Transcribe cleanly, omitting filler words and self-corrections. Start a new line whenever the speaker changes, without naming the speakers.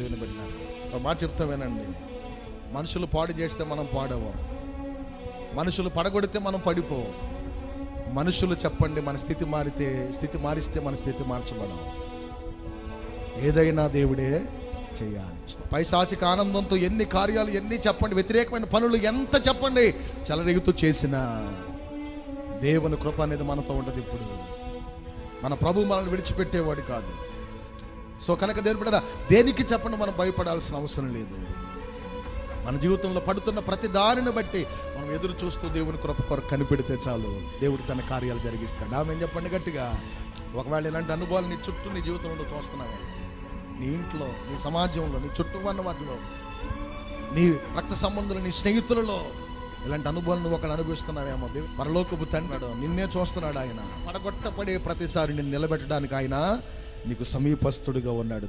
దేవుని పెట్టినారు. ఒక మాట చెప్తా వినండి, మనుషులు పాడు చేస్తే మనం పాడవం, మనుషులు పడగొడితే మనం పడిపోవం. మనుషులు చెప్పండి మన స్థితి మారిస్తే మన స్థితి మార్చబడం. ఏదైనా దేవుడే చేయాలి. పైశాచిక ఆనందంతో ఎన్ని కార్యాలు ఎన్ని చెప్పండి, వ్యతిరేకమైన పనులు ఎంత చెప్పండి, చెలరేగుతూ చేసిన దేవుని కృప అనేది మనతో ఉంటుంది. ఇప్పుడు మన ప్రభు మనల్ని విడిచిపెట్టేవాడు కాదు. సో కనుక దేవుని బిడ్డలారా, దేనికి చెప్పండి మనం భయపడాల్సిన అవసరం లేదు. మన జీవితంలో పడుతున్న ప్రతి దానిని బట్టి మనం ఎదురు చూస్తూ దేవుని కృప కొరకు కనిపెడితే చాలు, దేవుడు తన కార్యాలు జరిగిస్తాడు. ఆమె చెప్పండి గట్టిగా. ఒకవేళ ఇలాంటి అనుభవాలు నీ చుట్టూ నీ జీవితంలో చూస్తున్నావు, నీ ఇంట్లో, నీ సమాజంలో, నీ చుట్టూ ఉన్న వాటిలో, నీ రక్త సంబంధులు, నీ స్నేహితులలో ఇలాంటి అనుభవాలు నువ్వు ఒకటి అనుభవిస్తున్నావేమో. పరలోకపు తండ్రి నిన్నే చూస్తున్నాడు. ఆయన పడగొట్టపడే ప్రతిసారి నిన్ను నిలబెట్టడానికి ఆయన నీకు సమీపస్తుడిగా ఉన్నాడు.